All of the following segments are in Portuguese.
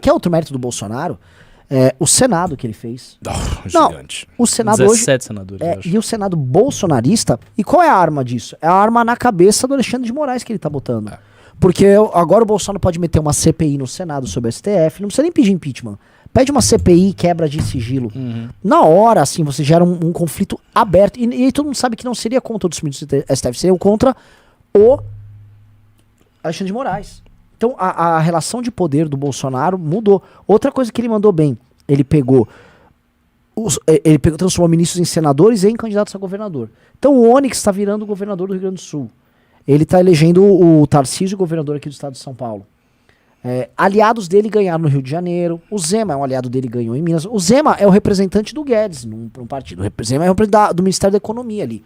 Que é outro mérito do Bolsonaro, o Senado que ele fez. Gigante. O Senado 17 senadores, eu acho. E o Senado bolsonarista, e qual é a arma disso? É a arma na cabeça do Alexandre de Moraes que ele tá botando. Porque agora o Bolsonaro pode meter uma CPI no Senado sobre o STF, não precisa nem pedir impeachment. Pede uma CPI, quebra de sigilo. Na hora, assim, você gera um conflito aberto. E todo mundo sabe que não seria contra os ministros do STF, seria contra o Alexandre de Moraes. Então a relação de poder do Bolsonaro mudou. Outra coisa que ele mandou bem, ele transformou ministros em senadores e em candidatos a governador. Então o Onyx está virando o governador do Rio Grande do Sul. Ele está elegendo o Tarcísio, governador aqui do estado de São Paulo. Aliados dele ganharam no Rio de Janeiro. O Zema é um aliado dele, ganhou em Minas. O Zema é o representante do Guedes num partido. O Zema é o representante do Ministério da Economia ali.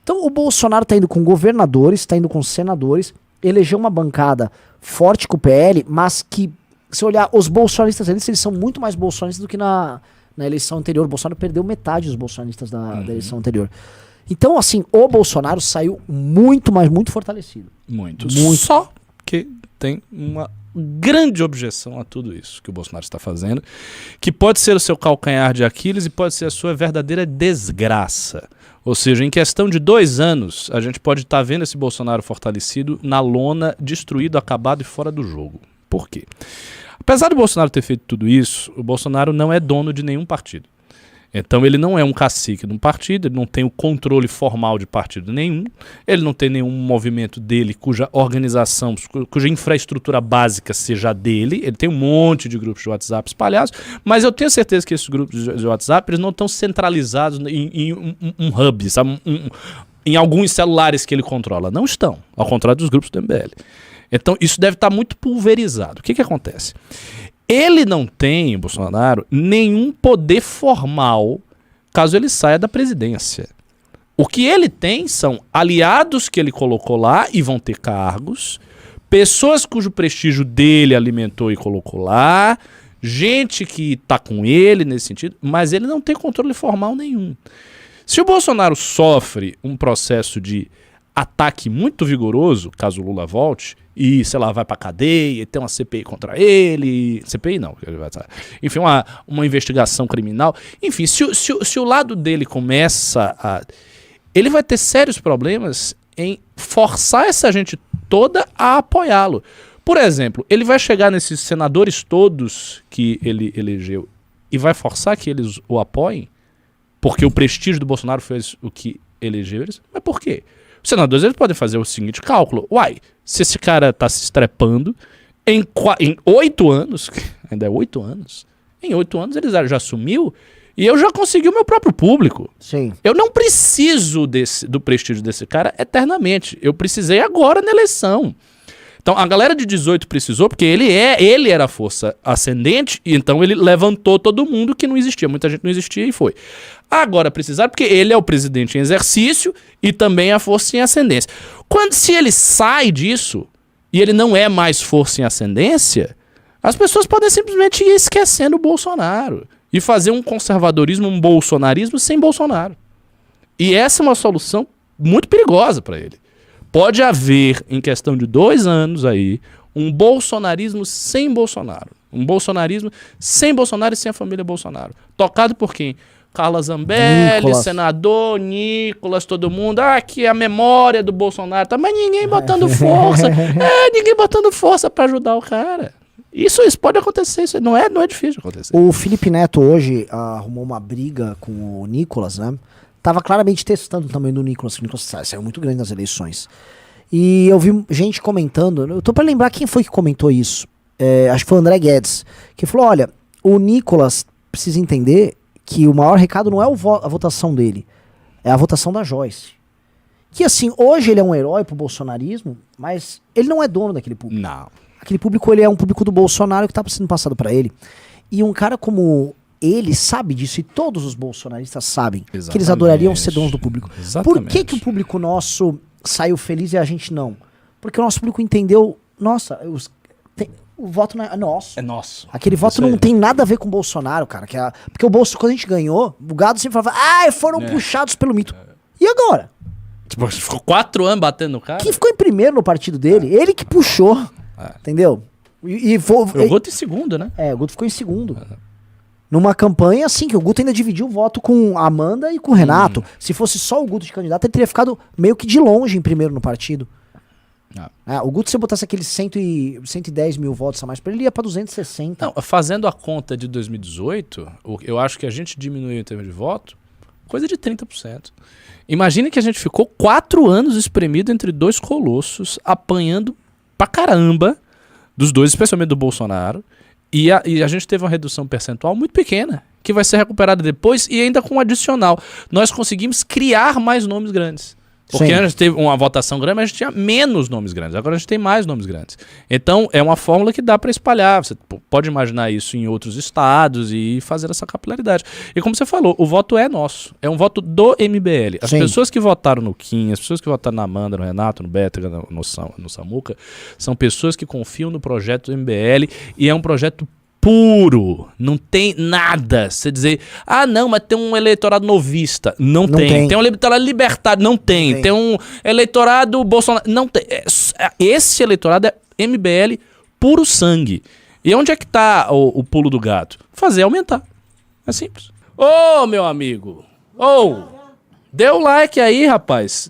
Então o Bolsonaro está indo com governadores, está indo com senadores, elegeu uma bancada forte com o PL, mas que, se olhar os bolsonaristas, eles são muito mais bolsonaristas do que na eleição anterior. O Bolsonaro perdeu metade dos bolsonaristas da eleição anterior. Então, assim, o Bolsonaro saiu muito fortalecido. Muito. Só que tem uma grande objeção a tudo isso que o Bolsonaro está fazendo, que pode ser o seu calcanhar de Aquiles e pode ser a sua verdadeira desgraça. Ou seja, em questão de 2 anos, a gente pode estar vendo esse Bolsonaro fortalecido na lona, destruído, acabado e fora do jogo. Por quê? Apesar do Bolsonaro ter feito tudo isso, o Bolsonaro não é dono de nenhum partido. Então ele não é um cacique de um partido, ele não tem o controle formal de partido nenhum, ele não tem nenhum movimento dele cuja organização, cuja infraestrutura básica seja dele. Ele tem um monte de grupos de WhatsApp espalhados, mas eu tenho certeza que esses grupos de WhatsApp eles não estão centralizados em um hub, sabe? Em alguns celulares que ele controla. Não estão, ao contrário dos grupos do MBL. Então isso deve estar muito pulverizado. O que acontece? Ele não tem, Bolsonaro, nenhum poder formal caso ele saia da presidência. O que ele tem são aliados que ele colocou lá e vão ter cargos, pessoas cujo prestígio dele alimentou e colocou lá, gente que está com ele nesse sentido, mas ele não tem controle formal nenhum. Se o Bolsonaro sofre um processo de ataque muito vigoroso, caso o Lula volte, e, sei lá, vai pra cadeia, e tem uma CPI contra ele, CPI não, enfim, uma investigação criminal, enfim, se o lado dele começa a... ele vai ter sérios problemas em forçar essa gente toda a apoiá-lo. Por exemplo, ele vai chegar nesses senadores todos que ele elegeu e vai forçar que eles o apoiem, porque o prestígio do Bolsonaro fez o que elegeu eles, mas por quê? Os senadores eles podem fazer o seguinte cálculo, se esse cara tá se estrepando, em 8 anos, ainda é 8 anos, em 8 anos ele já assumiu e eu já consegui o meu próprio público. Sim. Eu não preciso do prestígio desse cara eternamente, eu precisei agora na eleição. Então a galera de 18 precisou porque ele era a força ascendente e então ele levantou todo mundo que não existia, muita gente não existia e foi. Agora precisaram porque ele é o presidente em exercício e também a força em ascendência. Se ele sai disso e ele não é mais força em ascendência, as pessoas podem simplesmente ir esquecendo o Bolsonaro e fazer um conservadorismo, um bolsonarismo sem Bolsonaro. E essa é uma solução muito perigosa para ele. Pode haver, em questão de 2 anos aí, um bolsonarismo sem Bolsonaro. Um bolsonarismo sem Bolsonaro e sem a família Bolsonaro. Tocado por quem? Carla Zambelli, Nicolas. Senador, Nicolas, todo mundo. Aqui a memória do Bolsonaro. Tá, mas ninguém botando força. Ninguém botando força pra ajudar o cara. Isso pode acontecer, isso não é difícil de acontecer. O Felipe Neto hoje arrumou uma briga com o Nicolas, né? Tava claramente testando o tamanho do Nicolas. O Nicolas saiu muito grande nas eleições. E eu vi gente comentando, eu tô pra lembrar quem foi que comentou isso. Acho que foi o André Guedes, que falou, olha, o Nicolas precisa entender que o maior recado não é a votação dele, é a votação da Joyce. Que assim, hoje ele é um herói pro bolsonarismo, mas ele não é dono daquele público. Não. Aquele público, ele é um público do Bolsonaro que tá sendo passado pra ele. E um cara como ele sabe disso, e todos os bolsonaristas sabem. Exatamente. Que eles adorariam ser donos do público. Exatamente. Por que o público nosso saiu feliz e a gente não? Porque o nosso público entendeu, nossa, o voto não é nosso. É nosso. Aquele voto não tem nada a ver com o Bolsonaro, cara. Porque o Bolsonaro, quando a gente ganhou, o gado sempre falava, foram puxados pelo mito. E agora? Tipo, ficou 4 anos batendo no cara. Quem ficou em primeiro no partido dele? Ele que puxou. Entendeu? O Guto em segundo, né? O Guto ficou em segundo. Numa campanha, assim, que o Guto ainda dividiu o voto com a Amanda e com o Renato. Se fosse só o Guto de candidato, ele teria ficado meio que de longe em primeiro no partido. O Guto, se eu botasse aqueles 110 mil votos a mais pra ele, ia pra 260. Não, fazendo a conta de 2018, eu acho que a gente diminuiu em termos de voto coisa de 30%. Imagine que a gente ficou 4 anos espremido entre dois colossos, apanhando pra caramba dos dois, especialmente do Bolsonaro, e a gente teve uma redução percentual muito pequena, que vai ser recuperada depois e ainda com um adicional. Nós conseguimos criar mais nomes grandes. Porque a gente teve uma votação grande, mas a gente tinha menos nomes grandes. Agora a gente tem mais nomes grandes. Então é uma fórmula que dá para espalhar. Você pode imaginar isso em outros estados e fazer essa capilaridade. E como você falou, o voto é nosso. É um voto do MBL. As pessoas que votaram no Kim, as pessoas que votaram na Amanda, no Renato, no Bétega, no Samuca, são pessoas que confiam no projeto do MBL e é um projeto puro, não tem nada. Você dizer, não, mas tem um eleitorado novista. Não tem. Tem um eleitorado libertário. Não tem. Tem um eleitorado Bolsonaro. Não tem. Esse eleitorado é MBL puro sangue. E onde é que tá o pulo do gato? Fazer aumentar. É simples. Ô, meu amigo. Dê o like aí, rapaz.